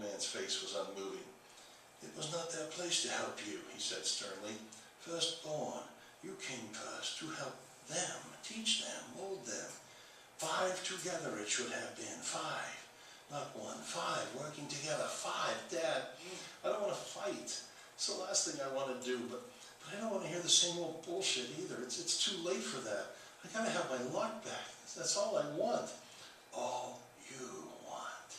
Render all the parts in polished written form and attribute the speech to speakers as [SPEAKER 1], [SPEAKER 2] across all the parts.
[SPEAKER 1] man's face was unmoving. "It was not their place to help you," he said sternly. "Firstborn, you came first to help them, teach them, mold them. 5 together it should have been. 5. Not 1, 5 working together. 5. Dad, I don't want to fight. It's the last thing I want to do, but I don't want to hear the same old bullshit either. It's too late for that. I gotta have my luck back. That's all I want." "All you want."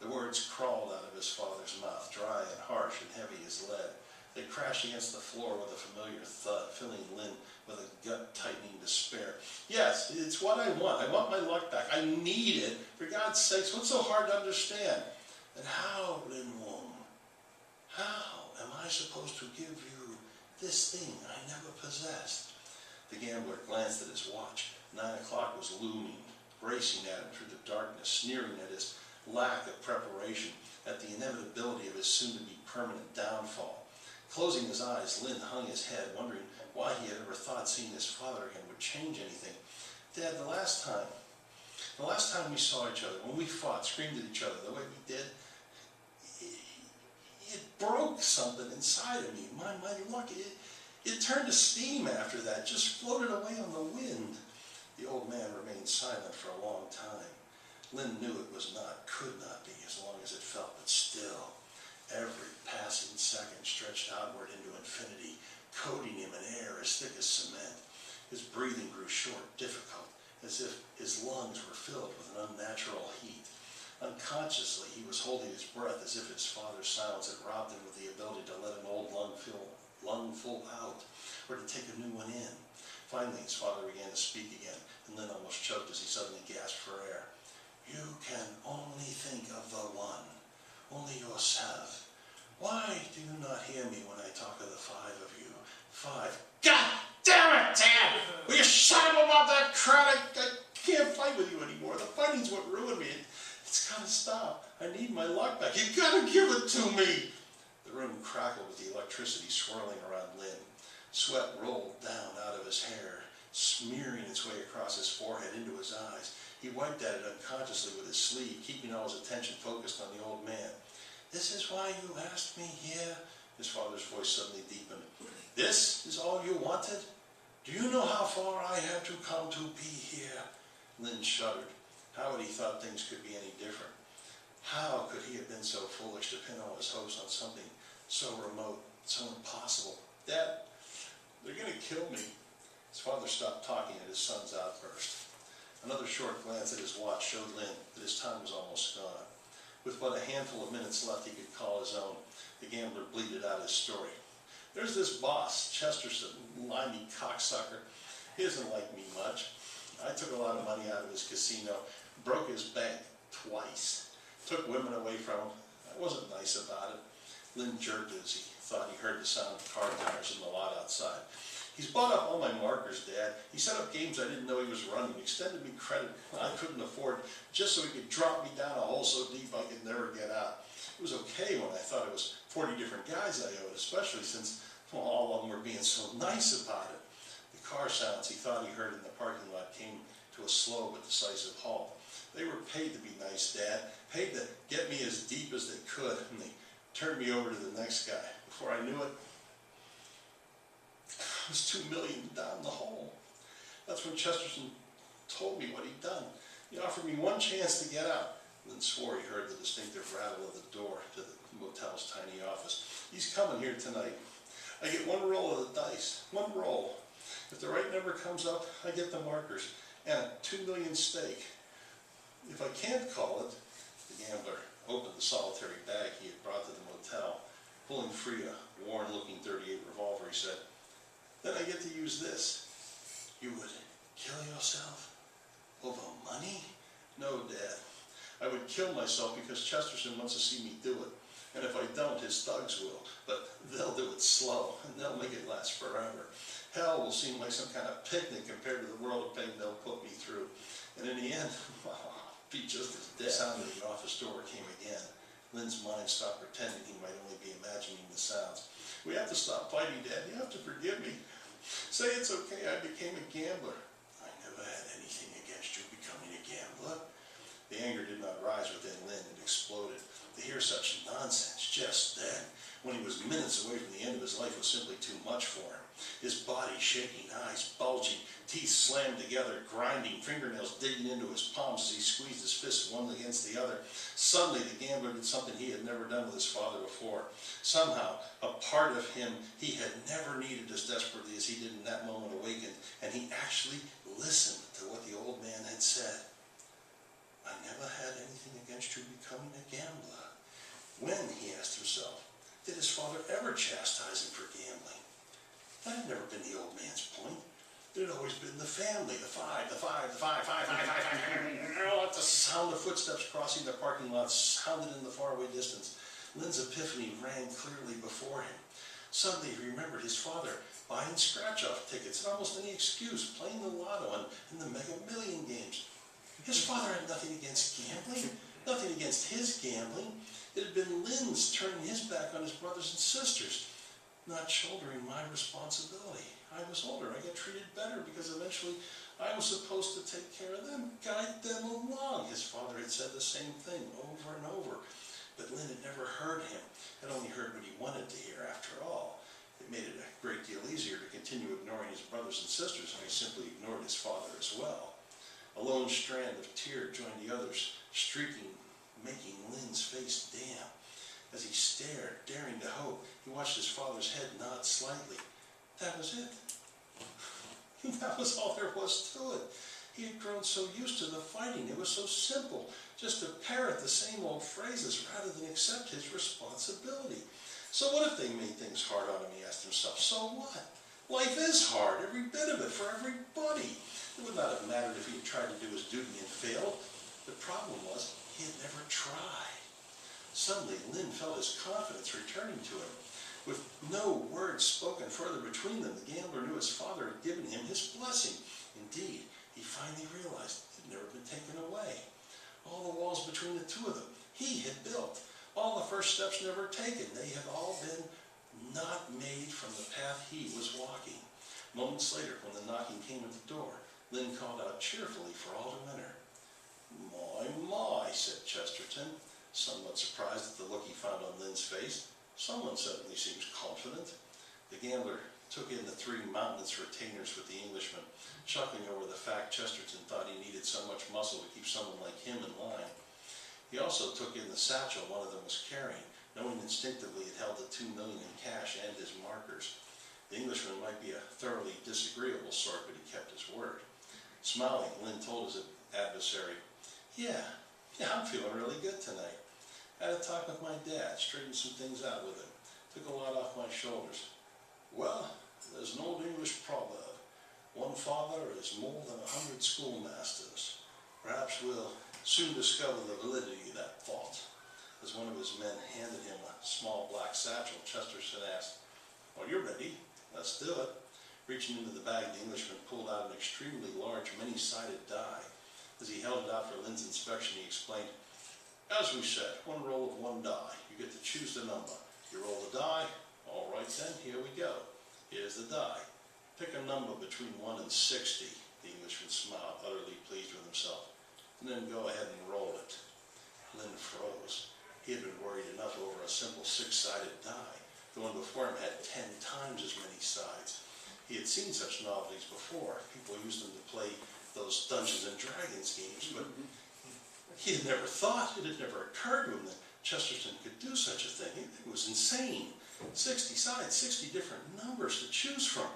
[SPEAKER 1] The words crawled out of his father's mouth, dry and harsh and heavy as lead. They crashed against the floor with a familiar thud, filling Lynn with a gut-tightening despair. "Yes, it's what I want. I want my luck back. I need it. For God's sakes, what's so hard to understand?" "And how, Lynn Wong? How am I supposed to give you this thing I never possessed?" The gambler glanced at his watch. 9 o'clock was looming, racing at him through the darkness, sneering at his lack of preparation, at the inevitability of his soon-to-be permanent downfall. Closing his eyes, Lynn hung his head, wondering why he had ever thought seeing his father again would change anything. "Dad, the last time we saw each other, when we fought, screamed at each other the way we did, it broke something inside of me. My luck, it turned to steam after that, just floated away on the wind." The old man remained silent for a long time. Lynn knew it was not, could not be, as long as it felt, but still. Every passing second stretched outward into infinity, coating him in air as thick as cement. His breathing grew short, difficult, as if his lungs were filled with an unnatural heat. Unconsciously, he was holding his breath as if his father's silence had robbed him of the ability to let an old lungful out, or to take a new one in. Finally, his father began to speak again, and Lynn almost choked as he suddenly gasped for air. "You can only think of the one, only yourself. Why do you not hear me when I talk of the 5 of you? 5. God damn it, Dad! Will you shut up about that crowd? I can't fight with you anymore. The fighting's what ruined me. It's gotta stop. I need my luck back. You gotta give it to me." The room crackled with the electricity swirling around Lynn. Sweat rolled down out of his hair, smearing its way across his forehead into his eyes. He wiped at it unconsciously with his sleeve, keeping all his attention focused on the old man. "This is why you asked me here?" His father's voice suddenly deepened. "This is all you wanted? Do you know how far I had to come to be here?" Lynn shuddered. How had he thought things could be any different? How could he have been so foolish to pin all his hopes on something so remote, so impossible? "Dad, they're going to kill me." His father stopped talking at his son's outburst. Another short glance at his watch showed Lynn that his time was almost gone. With but a handful of minutes left he could call his own, the gambler bleated out his story. "There's this boss, Chesterson, limey cocksucker. He doesn't like me much. I took a lot of money out of his casino, broke his bank twice, took women away from him. I wasn't nice about it." Lynn jerked as he thought he heard the sound of car tires in the lot outside. "He's bought up all my markers, Dad. He set up games I didn't know he was running, extended me credit I couldn't afford, just so he could drop me down a hole so deep I could never get out. It was okay when I thought it was 40 different guys I owed, especially since all of them were being so nice about it." The car sounds he thought he heard in the parking lot came to a slow but decisive halt. "They were paid to be nice, Dad, paid to get me as deep as they could, and they turned me over to the next guy. Before I knew it, I was $2 million down the hole. That's when Chesterton told me what he'd done. He offered me one chance to get out." Lynn swore he heard the distinctive rattle of the door to the motel's tiny office. "He's coming here tonight. I get one roll of the dice, one roll. If the right number comes up, I get the markers and a $2 million stake. If I can't call it," the gambler opened the solitary bag he had brought to the motel. Pulling free a worn-looking .38 revolver, he said, "Then I get to use this." "You would kill yourself over money?" "No, Dad. I would kill myself because Chesterton wants to see me do it. And if I don't, his thugs will. But they'll do it slow, and they'll make it last forever. Hell will seem like some kind of picnic compared to the world of pain they'll put me through. And in the end, I'll be just as dead." The sound of the office door came again. Lynn's mind stopped pretending he might only be imagining the sounds. "We have to stop fighting, Dad. You have to forgive me. Say it's okay. I became a gambler." "I never had anything against you becoming a gambler." The anger did not rise within Lynn. It exploded. The hear such nonsense just then, when he was minutes away from the end of his life, was simply too much for him. His body shaking, eyes bulging, teeth slammed together, grinding, fingernails digging into his palms as he squeezed his fists one against the other. Suddenly the gambler did something he had never done with his father before. Somehow, a part of him he had never needed as desperately as he did in that moment awakened, and he actually listened to what the old man had said. "I never had anything against you becoming a gambler." When, he asked himself, did his father ever chastise him for gambling? That had never been the old man's point. It had always been the family, the five. The sound of footsteps crossing the parking lot sounded in the faraway distance. Lynn's epiphany rang clearly before him. Suddenly he remembered his father buying scratch-off tickets and almost any excuse, playing the lotto and the Mega Million games. His father had nothing against gambling, nothing against his gambling. It had been Lynn's turning his back on his brothers and sisters, not shouldering my responsibility. I was older. I got treated better because eventually I was supposed to take care of them, guide them along. His father had said the same thing over and over, but Lynn had never heard him, had only heard what he wanted to hear after all. It made it a great deal easier to continue ignoring his brothers and sisters if he simply ignored his father as well. A lone strand of tear joined the others, streaking, making Lynn's face damp. As he stared, daring to hope, he watched his father's head nod slightly. That was it. That was all there was to it. He had grown so used to the fighting. It was so simple, just to parrot the same old phrases rather than accept his responsibility. So what if they made things hard on him, he asked himself. So what? Life is hard, every bit of it, for everybody. It would not have mattered if he had tried to do his duty and failed. The problem was, he had never tried. Suddenly, Lynn felt his confidence returning to him. With no words spoken further between them, the gambler knew his father had given him his blessing. Indeed, he finally realized it had never been taken away. All the walls between the two of them, he had built. All the first steps never taken, they had all been not made from the path he was walking. Moments later, when the knocking came at the door, Lynn called out cheerfully for all to enter. My, said Chesterton, somewhat surprised at the look he found on Lynn's face. Someone certainly seems confident. The gambler took in the three mountainous retainers with the Englishman, chuckling over the fact Chesterton thought he needed so much muscle to keep someone like him in line. He also took in the satchel one of them was carrying, knowing instinctively it held the $2 million in cash and his markers. The Englishman might be a thoroughly disagreeable sort, but he kept his word. Smiling, Lynn told his adversary, Yeah, I'm feeling really good tonight. Had a talk with my dad, straightened some things out with him. Took a lot off my shoulders. Well, there's an old English proverb. One father is more than 100 schoolmasters. Perhaps we'll soon discover the validity of that thought. As one of his men handed him a small black satchel, Chesterton asked, Well, you're ready. Let's do it. Reaching into the bag, the Englishman pulled out an extremely large, many-sided die. As he held it out for Lynn's inspection, he explained, As we said, one roll of one die. You get to choose the number. You roll the die. All right then, here we go. Here's the die. Pick a number between 1 and 60. The Englishman smiled, utterly pleased with himself. And then go ahead and roll it. Lynn froze. He had been worried enough over a simple 6-sided die. The one before him had 10 times as many sides. He had seen such novelties before. People used them to play those Dungeons and Dragons games, but he had never thought, it had never occurred to him that Chesterton could do such a thing. It was insane. 60 sides, 60 different numbers to choose from.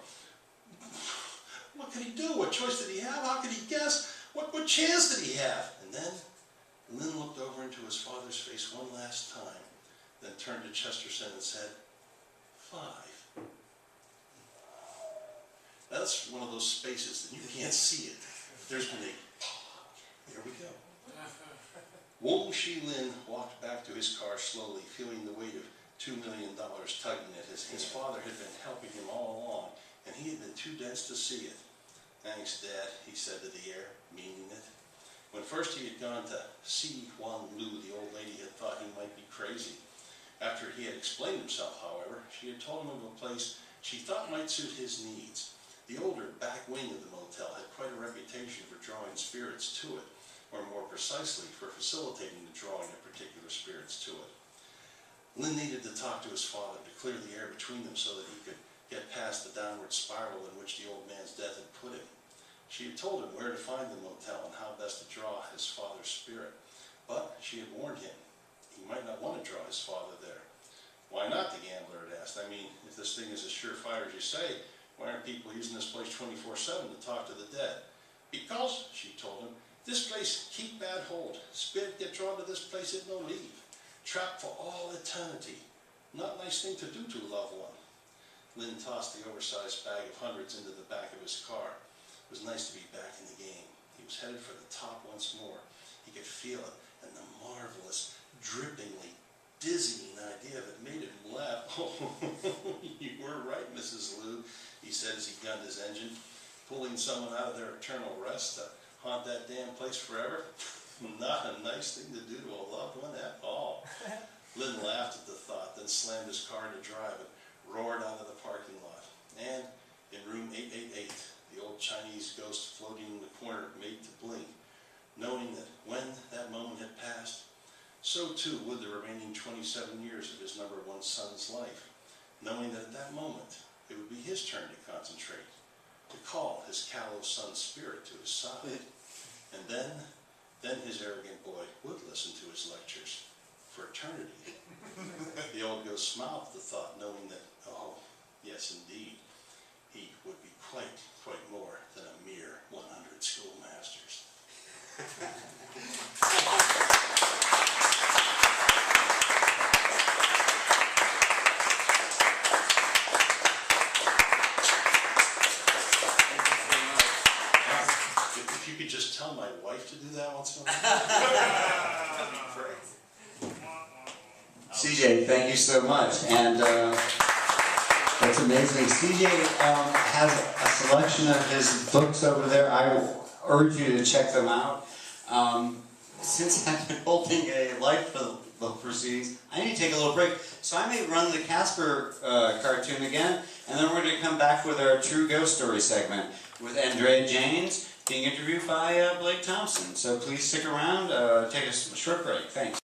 [SPEAKER 1] What could he do? What choice did he have? How could he guess? What chance did he have? And then Lynn looked over into his father's face one last time, then turned to Chesterton and said, 5. That's one of those spaces that you can't see it. There's been a pop. There we go. Wong Shi Lin walked back to his car slowly, feeling the weight of $2 million tugging at his hand. His father had been helping him all along, and he had been too dense to see it. Thanks, Dad, he said to the air, meaning it. When first he had gone to see Huan Lu, the old lady had thought he might be crazy. After he had explained himself, however, she had told him of a place she thought might suit his needs. The older back wing of the motel had quite a reputation for drawing spirits to it. or more precisely, for facilitating the drawing of particular spirits to it. Lynn needed to talk to his father to clear the air between them so that he could get past the downward spiral in which the old man's death had put him. She had told him where to find the motel and how best to draw his father's spirit, but she had warned him he might not want to draw his father there. Why not, the gambler had asked. I mean, if this thing is as surefire as you say, why aren't people using this place 24/7 to talk to the dead? Because, she told him, this place keep bad hold. Spirit get drawn to this place, it no leave. Trapped for all eternity. Not a nice thing to do to a loved one. Lynn tossed the oversized bag of hundreds into the back of his car. It was nice to be back in the game. He was headed for the top once more. He could feel it, and the marvelous, drippingly dizzying idea of it made him laugh. Oh, you were right, Mrs. Lou, he said as he gunned his engine. Pulling someone out of their eternal rest to haunt that damn place forever? Not a nice thing to do to a loved one at all. Lynn laughed at the thought, then slammed his car into drive and roared out of the parking lot. And in room 888, the old Chinese ghost floating in the corner made to blink, knowing that when that moment had passed, so too would the remaining 27 years of his number one son's life, knowing that at that moment it would be his turn to concentrate, to call his callow son's spirit to his side. And then his arrogant boy would listen to his lectures for eternity. The old ghost smiled at the thought, knowing that, oh, yes indeed, he would be quite more than a mere 100 schoolmasters. If you could just tell my wife to do that once in a while. That'd be great.
[SPEAKER 2] CJ, thank you so much, and that's amazing. CJ has a selection of his books over there. I will urge you to check them out. Since I've been holding a light for the proceedings, I need to take a little break, so I may run the Casper cartoon again, and then we're going to come back with our True Ghost Story segment with Andrea Janes being interviewed by Blake Thompson. So please stick around, take a short break. Thanks.